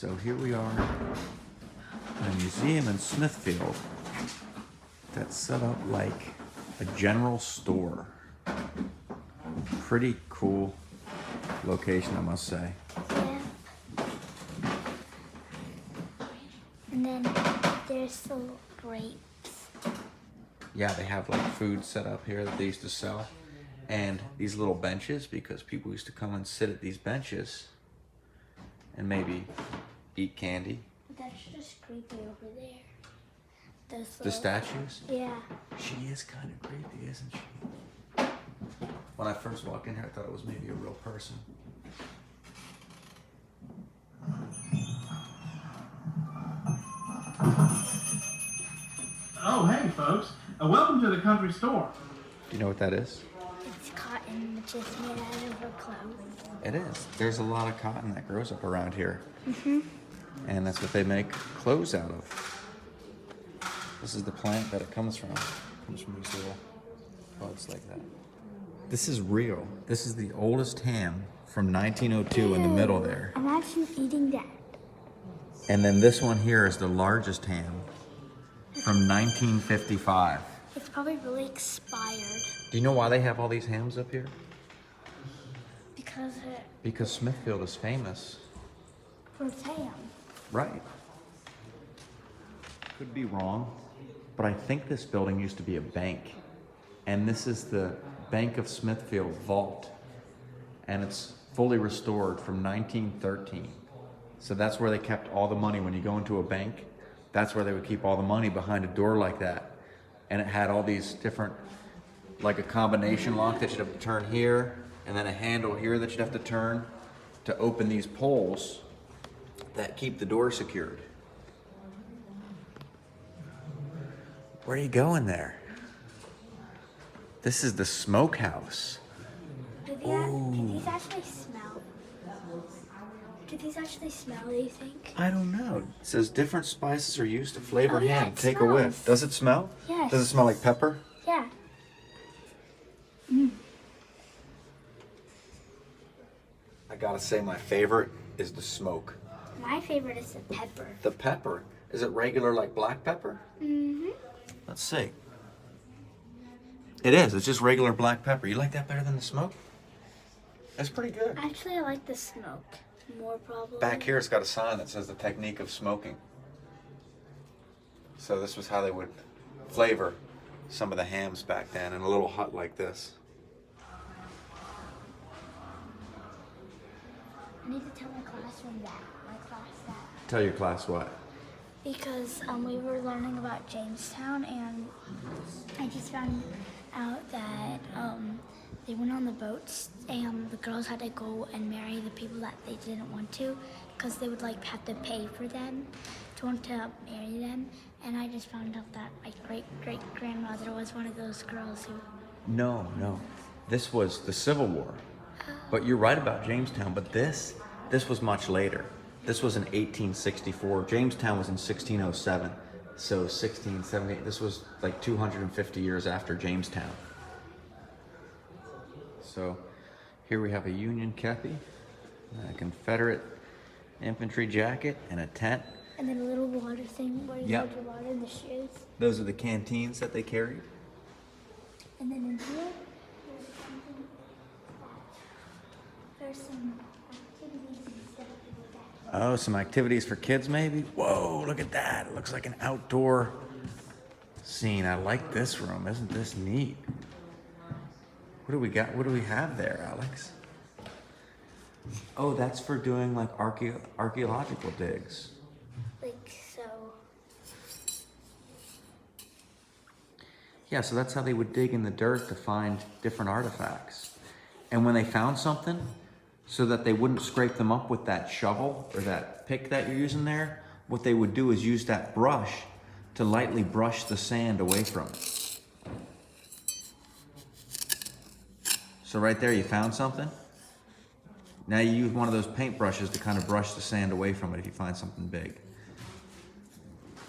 So here we are in a museum in Smithfield that's set up like a general store. Pretty cool location, I must say. Yeah. And then there's the grapes. Yeah, they have like food set up here that they used to sell. And these little benches, because people used to come and sit at these benches and maybe eat candy. That's just creepy over there. The statues? Yeah. She is kind of creepy, isn't she? When I first walked in here, I thought it was maybe a real person. Oh, hey, folks. Welcome to the country store. Do you know what that is? It's cotton, which is made out of her clothes. It is. There's a lot of cotton that grows up around here. And that's what they make clothes out of. This is the plant that it comes from. It comes from these little buds like that. This is real. This is the oldest ham from 1902 in the middle there. Imagine eating that. And then this one here is the largest ham from 1955. It's probably really expired. Do you know why they have all these hams up here? Because Smithfield is famous. for its ham. Right. Could be wrong, but I think this building used to be a bank. And this is the Bank of Smithfield vault. And it's fully restored from 1913. So that's where they kept all the money. When you go into a bank, that's where they would keep all the money, behind a door like that. And it had all these different, like a combination lock that you'd have to turn here, and then a handle here that you'd have to turn to open these poles that keep the door secured. Where are you going there? This is the smokehouse. Do these actually smell? Do these actually smell, do you think? I don't know. It says different spices are used to flavor Oh, yeah, ham. it Take a whiff. smells. Does it smell? Yes. Does it smell like pepper? Yeah. I gotta say my favorite is the smoke. My favorite is the pepper. The pepper. Is it regular like black pepper? Mm-hmm. Let's see. It is. It's just regular black pepper. You like that better than the smoke? It's pretty good. Actually, I like the smoke more probably. Back here it's got a sign that says the technique of smoking. So this was how they would flavor some of the hams back then in a little hut like this. I need to tell my classroom that. My class that. Tell your class what? Because we were learning about Jamestown, and I just found out that they went on the boats, and the girls had to go and marry the people that they didn't want to, because they would like have to pay for them to want to marry them. And I just found out that my great-great-grandmother was one of those girls who... No. This was the Civil War. But you're right about Jamestown, but this was much later. This was in 1864. Jamestown was in 1607. So 1678, this was like 250 years after Jamestown. So here we have a Union kepi, a Confederate infantry jacket, and a tent. And then a little water thing where you hold your water in the shoes. Those are the canteens that they carried. And then in here, there's some activities and stuff like that. Oh, some activities for kids maybe? Whoa, look at that. It looks like an outdoor scene. I like this room. Isn't this neat? What do we got? What do we have there, Alex? Oh, that's for doing like archaeological digs. Like so. Yeah, so that's how they would dig in the dirt to find different artifacts. And when they found something, so that they wouldn't scrape them up with that shovel or that pick that you're using there, what they would do is use that brush to lightly brush the sand away from it. So right there, you found something. Now you use one of those paint brushes to kind of brush the sand away from it if you find something big.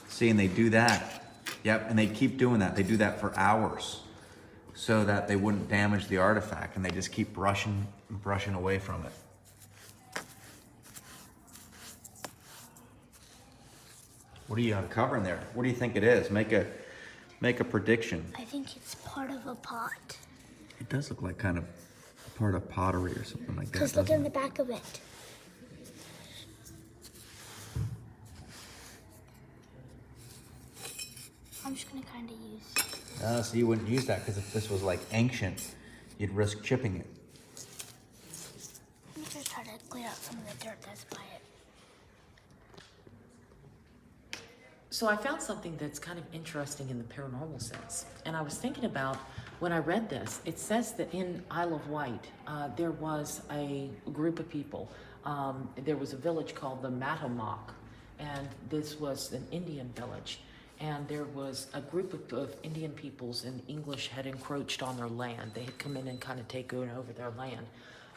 See, and they do that. Yep, and they keep doing that. They do that for hours so that they wouldn't damage the artifact, and they just keep brushing and brushing away from it. What are you uncovering there? What do you think it is? Make a prediction. I think it's part of a pot. It does look like kind of part of pottery or something like that. Because look in the back of it. I'm just gonna kind of use. So you wouldn't use that because if this was like ancient, you'd risk chipping it. I'm just try to clear out some of the dirt that's by it. So I found something that's kind of interesting in the paranormal sense. And I was thinking about, when I read this, it says that in Isle of Wight, there was a group of people. There was a village called the Matamock, and this was an Indian village. And there was a group of Indian peoples, and English had encroached on their land. They had come in and kind of taken over their land.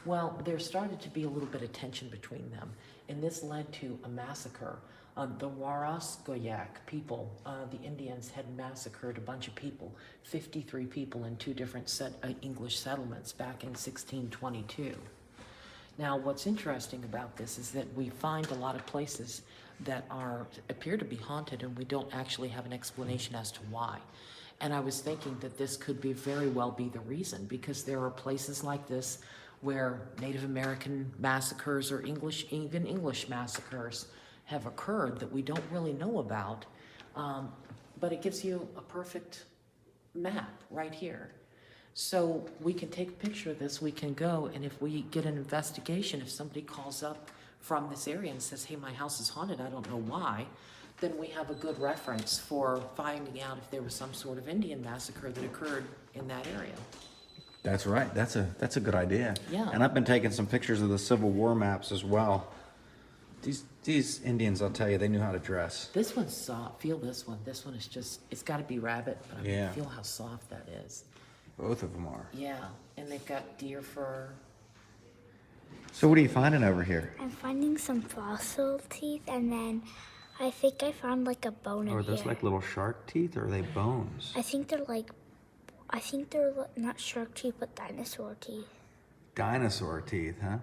Well, there started to be a little bit of tension between them, and this led to a massacre. The Waraskoyak people, the Indians, had massacred a bunch of people, 53 people in two different English settlements back in 1622. Now, what's interesting about this is that we find a lot of places that appear to be haunted, and we don't actually have an explanation as to why. And I was thinking that this could very well be the reason, because there are places like this where Native American massacres or even English massacres have occurred that we don't really know about, but it gives you a perfect map right here. So we can take a picture of this, we can go, and if we get an investigation, if somebody calls up from this area and says, hey, my house is haunted, I don't know why, then we have a good reference for finding out if there was some sort of Indian massacre that occurred in that area. That's right. That's a good idea. Yeah. And I've been taking some pictures of the Civil War maps as well. These Indians, I'll tell you, they knew how to dress. This one's soft. Feel this one. This one is just, it's got to be rabbit, but I mean, Yeah. feel how soft that is. Both of them are. Yeah, and they've got deer fur. So what are you finding over here? I'm finding some fossil teeth, and then I think I found like a bone in Are here. those like little shark teeth, or are they bones? I think they're not shark teeth, but dinosaur teeth. Dinosaur teeth, huh?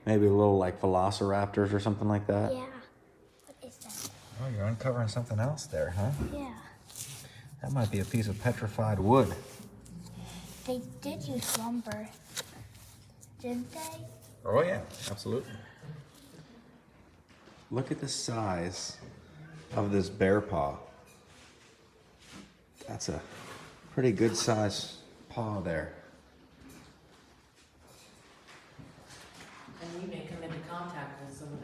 Maybe a little like velociraptors or something like that? Yeah. What is that? Oh, you're uncovering something else there, huh? Yeah. That might be a piece of petrified wood. They did use lumber, didn't they? Oh yeah, absolutely. Look at the size of this bear paw. That's a pretty good size paw there. And you may come into contact with some of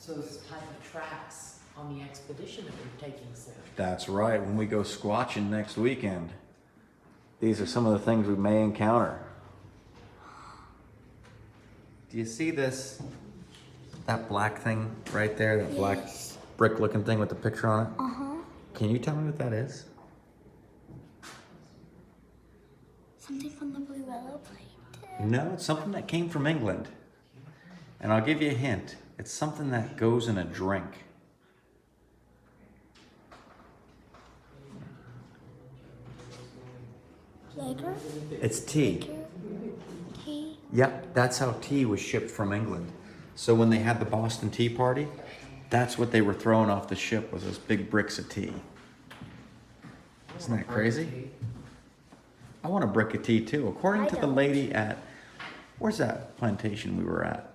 those type of tracks on the expedition that we're taking soon. That's right, when we go squatching next weekend, these are some of the things we may encounter. Do you see this? That black thing right there, that black Yes. brick looking thing with the picture on it? Uh-huh. Can you tell me what that is? Something from the Blue Willow plate. No, it's something that came from England. And I'll give you a hint. It's something that goes in a drink. Lager? It's tea. Tea? Yep, that's how tea was shipped from England. So when they had the Boston Tea Party, that's what they were throwing off the ship, was those big bricks of tea. Isn't that crazy? I want a brick of tea too. According I to the don't. lady at, where's that plantation we were at?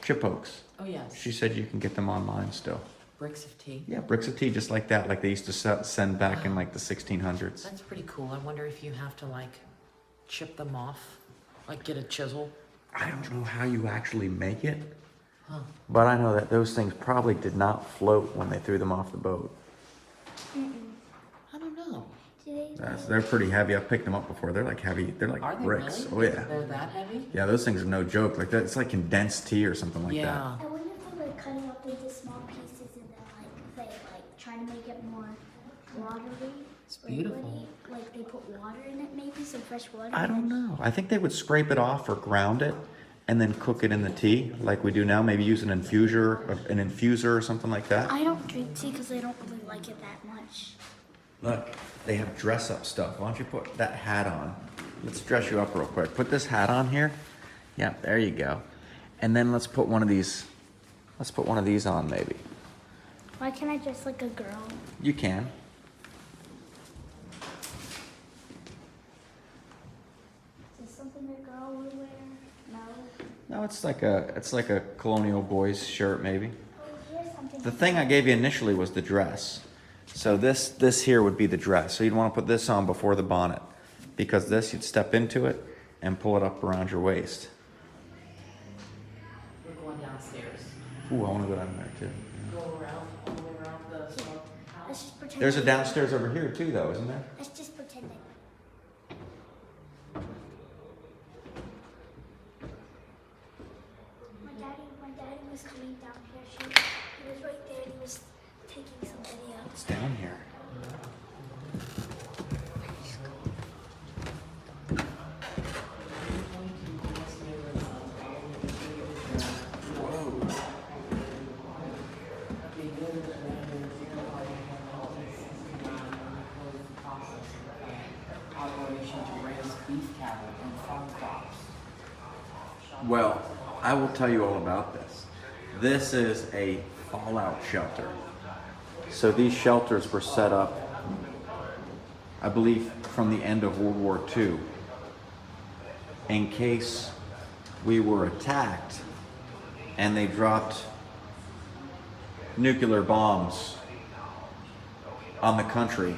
Chip Oaks. Oh, yes. She said you can get them online still. Bricks of tea. Yeah, bricks of tea just like that, like they used to send back in like the 1600s. That's pretty cool. I wonder if you have to like chip them off, like get a chisel. I don't know how you actually make it, Huh. but I know that those things probably did not float when they threw them off the boat. I don't know. Do they? They're pretty heavy. I've picked them up before. They're like heavy. They're like Are they bricks. really? Oh yeah. They're that heavy? Yeah, those things are no joke. Like that, it's like condensed tea or something like Yeah. I wonder if they like cut it up into small pieces and then like they like trying to make it more watery. It's beautiful. Like they put water in it, maybe some fresh water. that. I don't know. I think they would scrape it off or ground it, and then cook it in the tea like we do now. Maybe use an infuser or something like that. I don't drink tea because I don't really like it that much. Look, they have dress up stuff. Why don't you put that hat on? Let's dress you up real quick. Put this hat on here. Yeah, there you go. And then let's put one of these. Let's put one of these on maybe. Why can't I dress like a girl? You can. Is this something a girl would wear? No. No, it's like a colonial boy's shirt maybe. Oh, here's something. The thing I gave you initially was the dress. So this here would be the dress. So you'd want to put this on before the bonnet, because this you'd step into it and pull it up around your waist. We're going downstairs. Ooh, I want to go down there too. Go around, all the way around the smokehouse. Let's just pretend. There's a downstairs over here too, though, isn't there? Let's just pretend it. My daddy was coming down here. He was right there and he was taking some video. It's down here. Well, I will tell you all about this. This is a fallout shelter. So these shelters were set up, I believe, from the end of World War II, in case we were attacked and they dropped nuclear bombs on the country.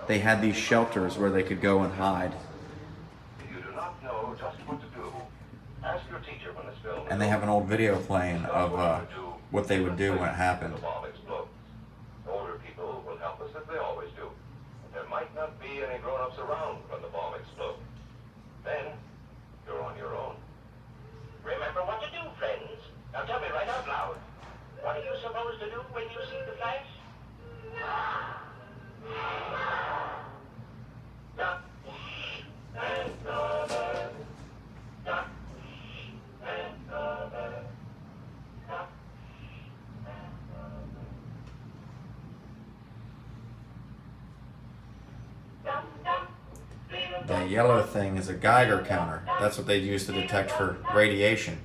They had these shelters where they could go and hide. You do not know just what to do. Ask your teacher when this film. And they have an old video playing of what they would do when it happened. The bomb explodes. Older people will help us as they always do. There might not be any grown-ups around when the bomb explodes. Then you're on your own. Remember what to do, friends. Now tell me right out loud. What are you supposed to do when you see the flash? Duck and cover. Duck and cover. Duck and cover. Duck, duck. The yellow thing is a Geiger counter. That's what they use to detect for radiation.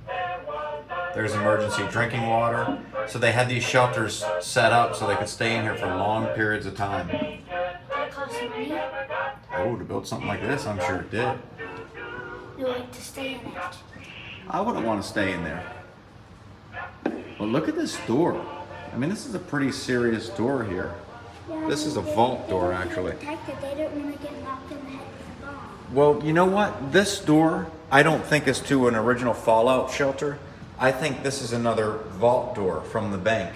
There's emergency drinking water. So they had these shelters set up so they could stay in here for long periods of time. Did it cost money? Oh, to build something like this, I'm sure it did. You like to stay in it. I wouldn't want to stay in there. But look at this door. I mean, this is a pretty serious door here. Yeah, This is a they- vault they door, want to actually. protect it. They don't want to get knocked in the head with a bomb. Well, you know what? This door, I don't think is to an original fallout shelter. I think this is another vault door from the bank.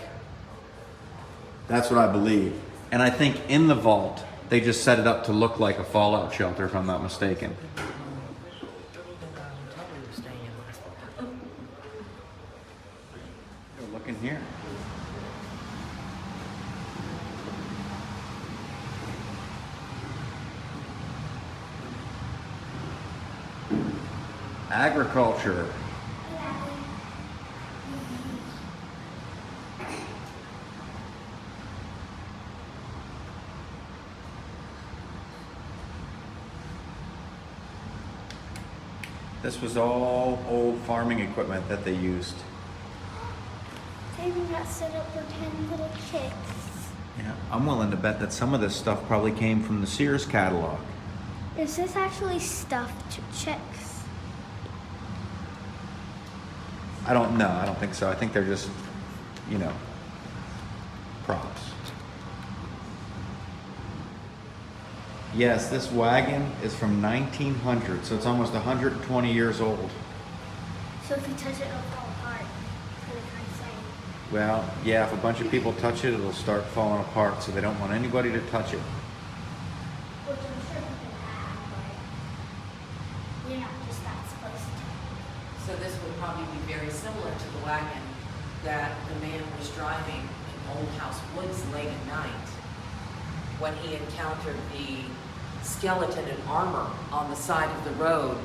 That's what I believe. And I think in the vault, they just set it up to look like a fallout shelter, if I'm not mistaken. Look in here. Agriculture. This was all old farming equipment that they used. They even got set up for 10 little chicks. Yeah, I'm willing to bet that some of this stuff probably came from the Sears catalog. Is this actually stuffed chicks? I don't know. I don't think so. I think they're just, you know, props. Yes, this wagon is from 1900, so it's almost 120 years old. So if you touch it, it'll fall apart. That's what I'm saying. Well, yeah, if a bunch of people touch it, it'll start falling apart, so they don't want anybody to touch it. Which I'm sure people have, but you're not just that supposed to. So this would probably be very similar to the wagon that the man was driving in Old House Woods late at night when he encountered the skeleton and armor on the side of the road,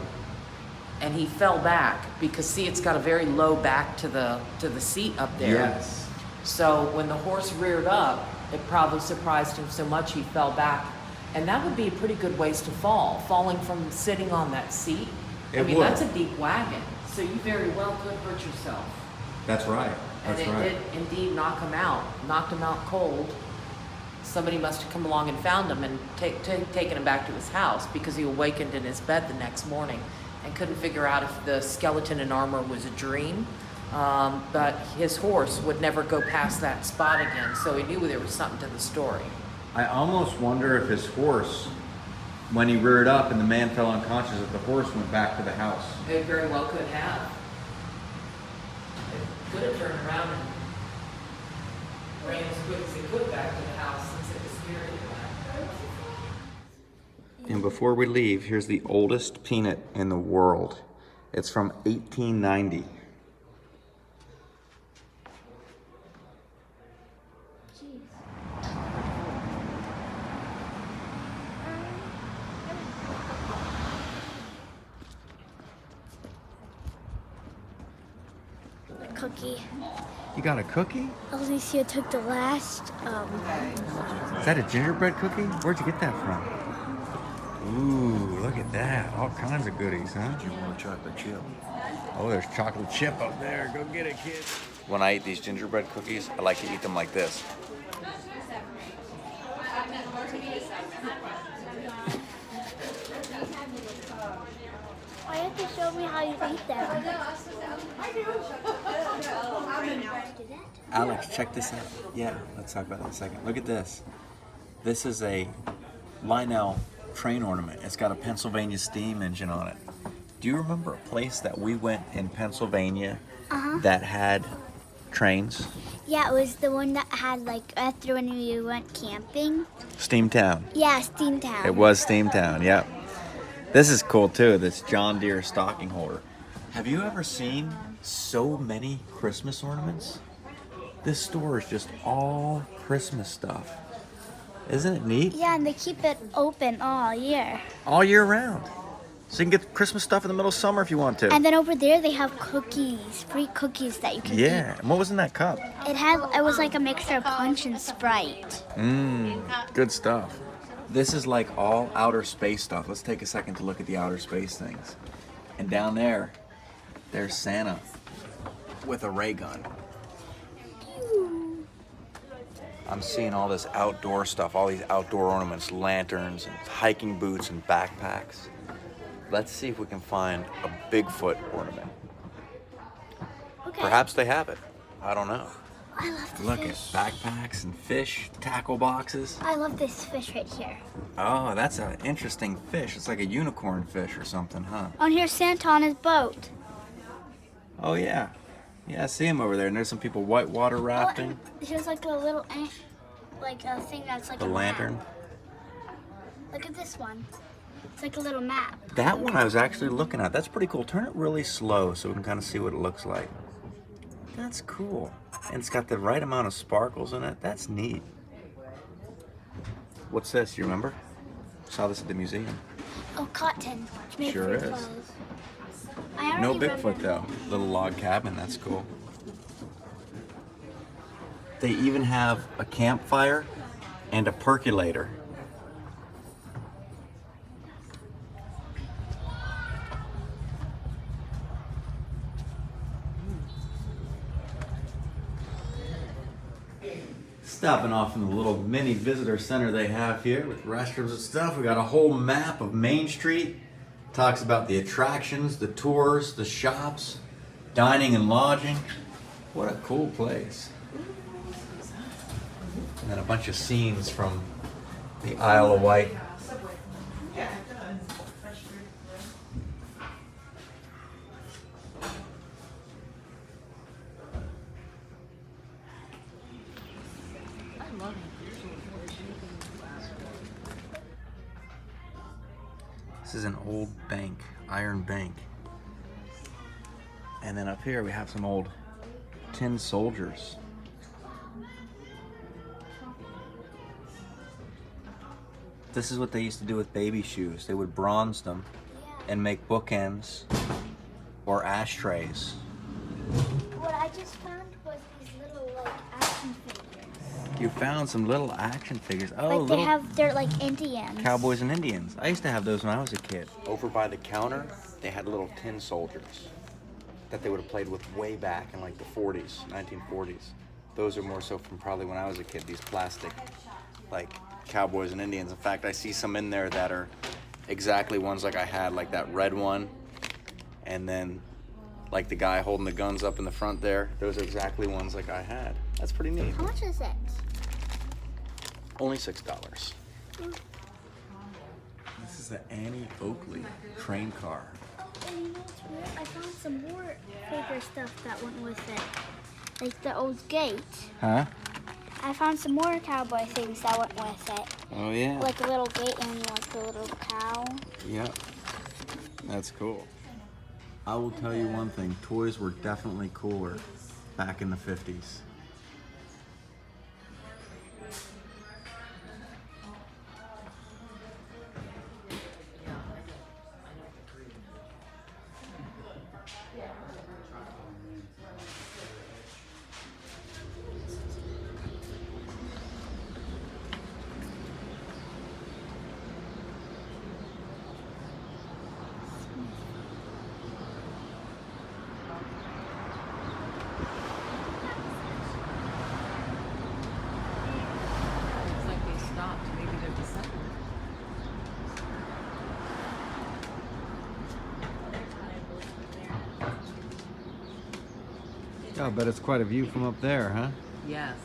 and he fell back because see, it's got a very low back to the seat up there. Yes. So when the horse reared up, it probably surprised him so much he fell back, and that would be a pretty good ways to fall, falling from sitting on that seat. It I mean, would. that's a deep wagon, so you very well could hurt yourself. That's right. And That's it right. did indeed knocked him out cold. Somebody must have come along and found him and taken him back to his house, because he awakened in his bed the next morning and couldn't figure out if the skeleton in armor was a dream. But his horse would never go past that spot again, so he knew there was something to the story. I almost wonder if his horse, when he reared up and the man fell unconscious, if the horse went back to the house. It very well could have. It could have turned around and ran as quick as it could back to the house, since it was scared of And before we leave, here's the oldest peanut in the world. It's from 1890. A cookie. You got a cookie? Alicia took the last. Is that a gingerbread cookie? Where'd you get that from? Ooh, look at that. All kinds of goodies, huh? You want a chocolate chip? Oh, there's chocolate chip up there. Go get it, kid. When I eat these gingerbread cookies, I like to eat them like this. Why have to show me how you eat them? Alex, check this out. Yeah, let's talk about that in a second. Look at this. This is a Lionel train ornament. It's got a Pennsylvania steam engine on it. Do you remember a place that we went in Pennsylvania that had trains? Yeah, it was the one that had like after when we went camping. Steamtown. Yeah, Steamtown. It was Steamtown, yep. This is cool too, this John Deere stocking holder. Have you ever seen so many Christmas ornaments? This store is just all Christmas stuff. Isn't it neat? Yeah, and they keep it open all year. All year round. So you can get Christmas stuff in the middle of summer if you want to. And then over there they have cookies, free cookies that you can Yeah, and what was in that cup? eat. It was like a mixture of punch and Sprite. Good stuff. This is like all outer space stuff. Let's take a second to look at the outer space things. And down there, there's Santa with a ray gun. I'm seeing all this outdoor stuff, all these outdoor ornaments, lanterns, and hiking boots and backpacks. Let's see if we can find a Bigfoot ornament. Okay. Perhaps they have it. I don't know. I love the Look at fish. backpacks and fish, tackle boxes. I love this fish right here. Oh, that's an interesting fish. It's like a unicorn fish or something, huh? On here's Santa on his boat. Oh, yeah. Yeah, I see him over there. And there's some people whitewater rafting. Here's like a little, like a thing that's like The a lantern. map. Look at this one. It's like a little map. That one I was actually looking at. That's pretty cool. Turn it really slow so we can kind of see what it looks like. That's cool. And it's got the right amount of sparkles in it. That's neat. What's this? You remember? Saw this at the museum. Oh, cotton. It's made Sure for is. clothes. I No already Bigfoot though. Little log cabin. That's cool. They even have a campfire and a percolator. Stopping off in the little mini visitor center they have here with restrooms and stuff. We got a whole map of Main Street. Talks about the attractions, the tours, the shops, dining and lodging. What a cool place. And then a bunch of scenes from the Isle of Wight. This is an old bank, iron bank. And then up here we have some old tin soldiers. This is what they used to do with baby shoes. They would bronze them and make bookends or ashtrays. What I just found was these little like action figures. You found some little action figures. Oh, Like they're like Indians. Cowboys and Indians. I used to have those when I was a kid. Over by the counter, they had little tin soldiers. that they would have played with way back in like the 40s, 1940s. Those are more so from probably when I was a kid, these plastic, like cowboys and Indians. In fact, I see some in there that are exactly ones like I had, like that red one, and then like the guy holding the guns up in the front there. Those are exactly ones like I had. That's pretty neat. How much is it? Only $6. This is the Annie Oakley train car. Oh, and you know what's weird? I found some more figure stuff that went with it. Like the old gate. Huh? I found some more cowboy things that went with it. Oh yeah. Like a little gate and like a little cow. Yep. That's cool. I will tell you one thing, toys were definitely cooler back in the 50s. It's like they stopped. Maybe they're deciding. Yeah, I bet it's quite a view from up there, huh? Yes.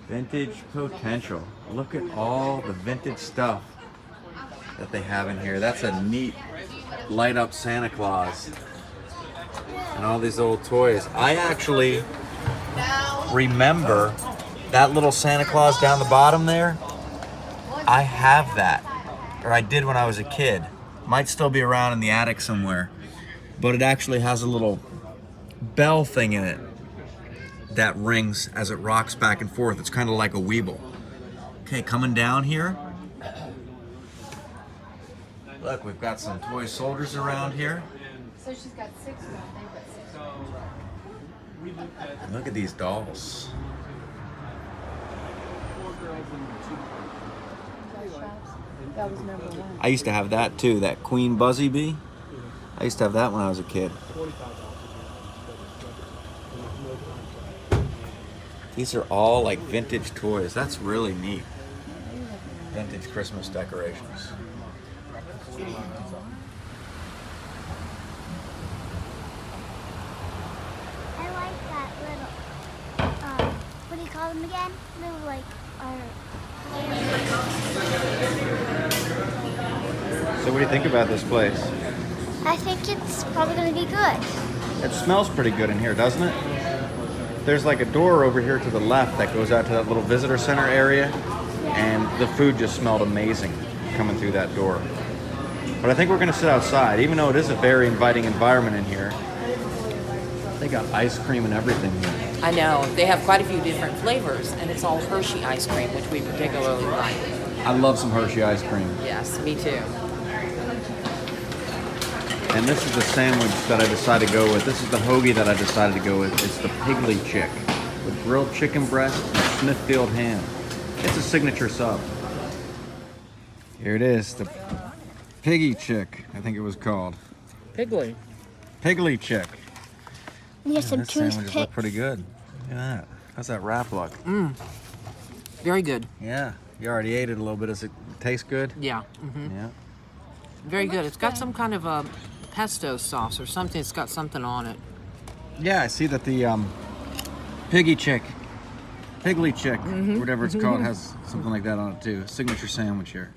Vintage potential. Look at all the vintage stuff that they have in here. That's a neat light up Santa Claus. And all these old toys. I actually remember that little Santa Claus down the bottom there. I have that. Or I did when I was a kid. Might still be around in the attic somewhere. But it actually has a little bell thing in it that rings as it rocks back and forth. It's kind of like a Weeble. Okay, coming down here. Look, we've got some toy soldiers around here. So she's got 6 now. They've got 6. And look at these dolls. That was number 1. I used to have that too, that Queen Buzzy Bee. I used to have that when I was a kid. These are all like vintage toys. That's really neat. Vintage Christmas decorations. I like that little, what do you call them again? Little like, So what do you think about this place? I think it's probably going to be good. It smells pretty good in here, doesn't it? There's like a door over here to the left that goes out to that little visitor center area, and the food just smelled amazing coming through that door. But I think we're gonna sit outside, even though it is a very inviting environment in here. They got ice cream and everything here. I know. They have quite a few different flavors, and it's all Hershey ice cream, which we particularly like. I love some Hershey ice cream. Yes, me too. And this is the sandwich that I decided to go with. This is the hoagie that I decided to go with. It's the Piggly Chick with grilled chicken breast and Smithfield ham. It's a signature sub. Here it is, the Piggy Chick, I think it was called. Piggly. Piggly Chick. And here's some This sandwich look toothpicks. pretty good. Look at that. How's that wrap look? Very good. Yeah. You already ate it a little bit. Does it taste good? Yeah. Yeah. Very good. It's got some kind of a pesto sauce or something. It's got something on it. Yeah, I see that the Piggly Chick, whatever it's called, has something like that on it too. Signature sandwich here.